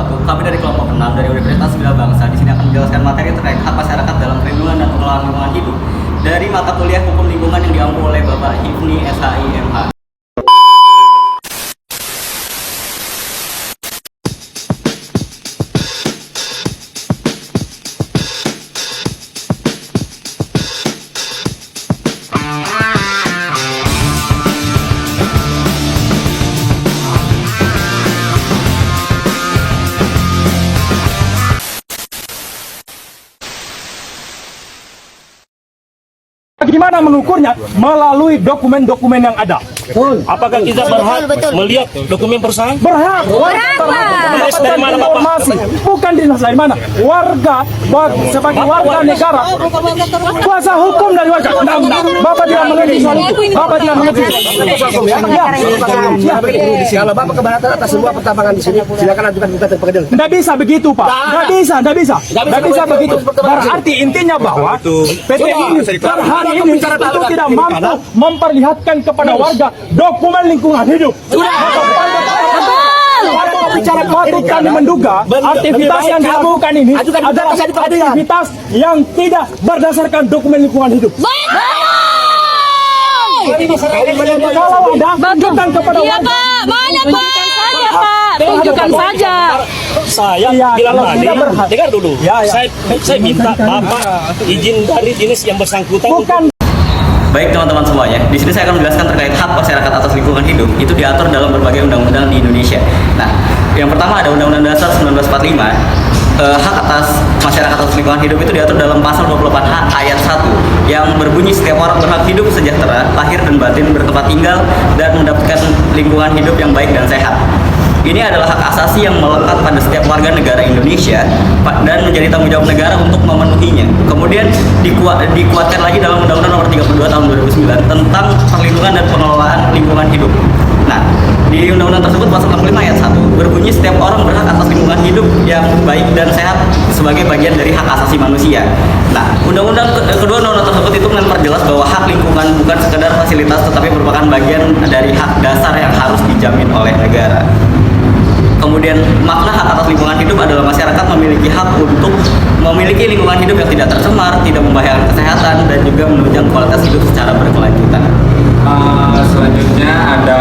wabarakatuh. Kami dari kelompok 6 dari Universitas Bina Bangsa di sini akan menjelaskan materi terkait hak masyarakat dalam perlindungan dan pengelolaan lingkungan hidup dari mata kuliah Hukum Lingkungan yang diampu oleh Bapak Hifni SHI MH. Gimana mengukurnya? Melalui dokumen-dokumen yang ada. Apakah kita berhak melihat dokumen perusahaan? Berhak. Dinas dari mana, Bapak? Informasi. Bukan dinas dari mana. Warga, sebagai warga negara. Kuasa hukum dari warga. Bapak tidak mengerti soal itu. Bapak tidak mengerti. Kalau Bapak keberatan atas semua pertambangan di sini, silakan ajukan gugatan ke pengadilan. Tidak bisa begitu, Pak. Tidak bisa begitu. Berarti intinya bahwa PT ini per hari ini itu tidak mampu memperlihatkan kepada warga dokumen lingkungan hidup. Bicara patut kami menduga aktivitas yang dilakukan ini adalah aktivitas yang tidak berdasarkan dokumen lingkungan hidup. Kalau ada, tunjukkan kepada Iya warga. Pak, mana Pak? Tunjukkan saja. Saya Iya, bilang kalau tadi, tidak berhak. dengar dulu. Ya. Saya minta Bapak izin dari dinas yang bersangkutan. Bukan. Baik teman-teman semuanya, di sini saya akan menjelaskan terkait hak masyarakat atas lingkungan hidup. Itu diatur dalam berbagai undang-undang di Indonesia. Nah, yang pertama ada Undang-Undang Dasar 1945. Hak atas masyarakat atas lingkungan hidup itu diatur dalam pasal 24H ayat 1 yang berbunyi setiap orang berhak hidup sejahtera, lahir dan batin, bertempat tinggal, dan mendapatkan lingkungan hidup yang baik dan sehat. Ini adalah hak asasi yang melekat pada setiap warga negara Indonesia dan menjadi tanggung jawab negara untuk memenuhinya. Kemudian dikuatkan lagi dalam Undang-Undang Nomor 32 Tahun 2009 tentang perlindungan dan pengelolaan lingkungan hidup. Nah, di undang-undang tersebut pasal 65 ayat 1 berbunyi setiap orang berhak atas lingkungan hidup yang baik dan sehat sebagai bagian dari hak asasi manusia. Nah, kedua undang-undang tersebut itu memperjelas bahwa hak lingkungan bukan sekedar fasilitas tetapi merupakan bagian dari hak dasar yang harus dijamin oleh negara. Kemudian makna hak atas lingkungan hidup adalah masyarakat memiliki hak untuk memiliki lingkungan hidup yang tidak tercemar, tidak membahayakan kesehatan, dan juga menunjang kualitas hidup secara berkelanjutan. Selanjutnya ada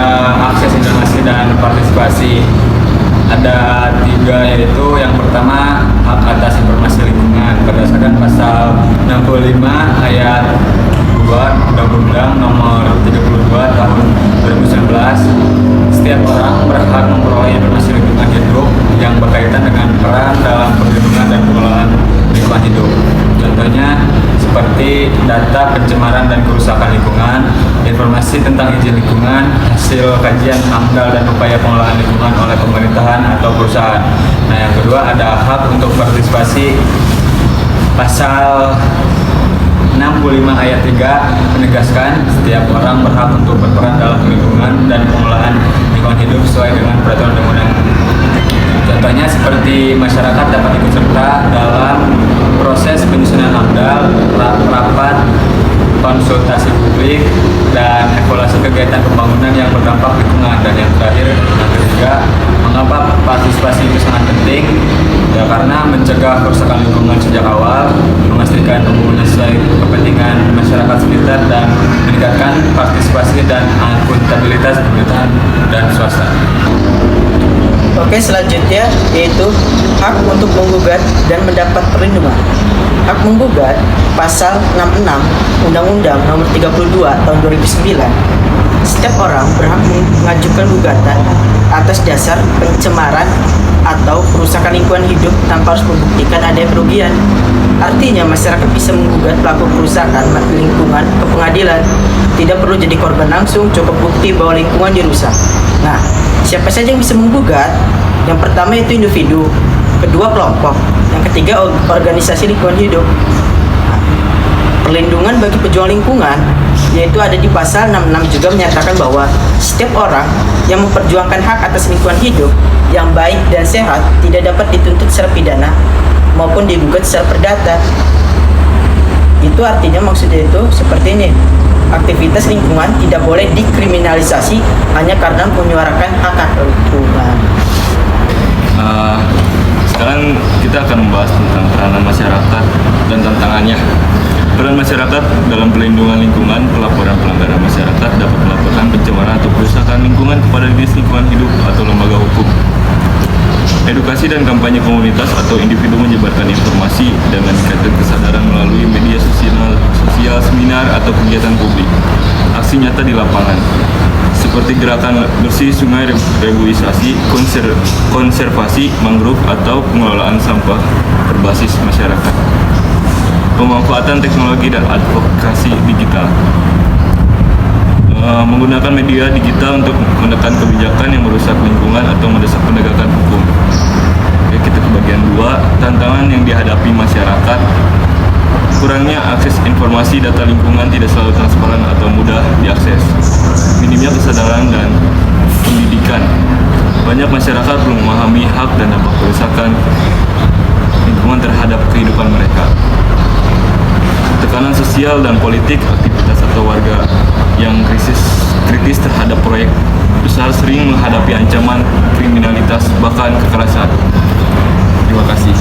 akses informasi dan partisipasi. Ada 3, yaitu yang pertama hak atas informasi lingkungan berdasarkan pasal 65 ayat 2 Undang-Undang Nomor 32 Tahun 2019. Setiap orang berhak memperoleh informasi lingkungan hidup yang berkaitan dengan peran dalam perlindungan dan pengelolaan lingkungan hidup. Contohnya seperti data pencemaran dan kerusakan lingkungan, informasi tentang izin lingkungan, hasil kajian AMDAL dan upaya pengelolaan lingkungan oleh pemerintahan atau perusahaan. Nah, yang kedua ada hak untuk partisipasi. Pasal 65 ayat 3 menegaskan setiap orang berhak untuk berperan dalam lingkungan dan pengelolaan lingkungan hidup sesuai dengan peraturan undang-undang. Contohnya seperti masyarakat dapat ikut serta dalam proses penyusunan AMDAL, rapat konsultasi publik, dan evaluasi kegiatan pembangunan yang berdampak lingkungan. Dan yang terakhir, yang ketiga, mengapa partisipasi itu sangat penting? Ya, karena mencegah kerusakan lingkungan sejak awal, memastikan pembangunan sesuai kepentingan masyarakat sekitar, dan meningkatkan partisipasi dan akuntabilitas pemerintahan dan swasta. Oke, selanjutnya yaitu hak untuk menggugat dan mendapat perlindungan. Hak menggugat pasal 66 Undang-Undang Nomor 32 Tahun 2009. Setiap orang berhak mengajukan gugatan atas dasar pencemaran atau kerusakan lingkungan hidup tanpa harus membuktikan adanya kerugian. Artinya masyarakat bisa menggugat pelaku kerusakan lingkungan ke pengadilan. Tidak perlu jadi korban langsung, cukup bukti bahwa lingkungan dirusak. Nah, siapa saja yang bisa menggugat? Yang pertama itu individu, kedua kelompok, yang ketiga organisasi lingkungan hidup. Nah, perlindungan bagi pejuang lingkungan yaitu ada di pasal 66 juga menyatakan bahwa setiap orang yang memperjuangkan hak atas lingkungan hidup yang baik dan sehat tidak dapat dituntut secara pidana maupun digugat secara perdata. Itu artinya maksudnya itu seperti ini. Aktivitas lingkungan tidak boleh dikriminalisasi hanya karena menyuarakan hak lingkungan. Sekarang kita akan membahas tentang peranan masyarakat dan tantangannya. Peran masyarakat dalam pelindungan lingkungan, pelaporan pelanggaran masyarakat dapat melaporkan pencemaran atau kerusakan lingkungan kepada Dinas Lingkungan Hidup atau lembaga hukum. Edukasi dan kampanye komunitas atau individu menyebarkan informasi dan meningkatkan kesadaran melalui media sosial, seminar atau kegiatan publik. Aksi nyata di lapangan, seperti gerakan bersih sungai, reboisasi, konservasi mangrove atau pengelolaan sampah berbasis masyarakat. Pemanfaatan teknologi dan advokasi digital. Menggunakan media digital untuk menekan kebijakan yang merusak lingkungan atau mendesak penegakan hukum. Oke, kita ke bagian 2, tantangan yang dihadapi masyarakat. Kurangnya akses informasi data lingkungan tidak selalu transparan atau mudah diakses. Minimnya kesadaran dan pendidikan. Banyak masyarakat belum memahami hak dan dampak kerusakan lingkungan terhadap kehidupan mereka. Tekanan sosial dan politik, aktivitas atau warga yang kritis terhadap proyek besar sering menghadapi ancaman kriminalitas bahkan kekerasan. Terima kasih.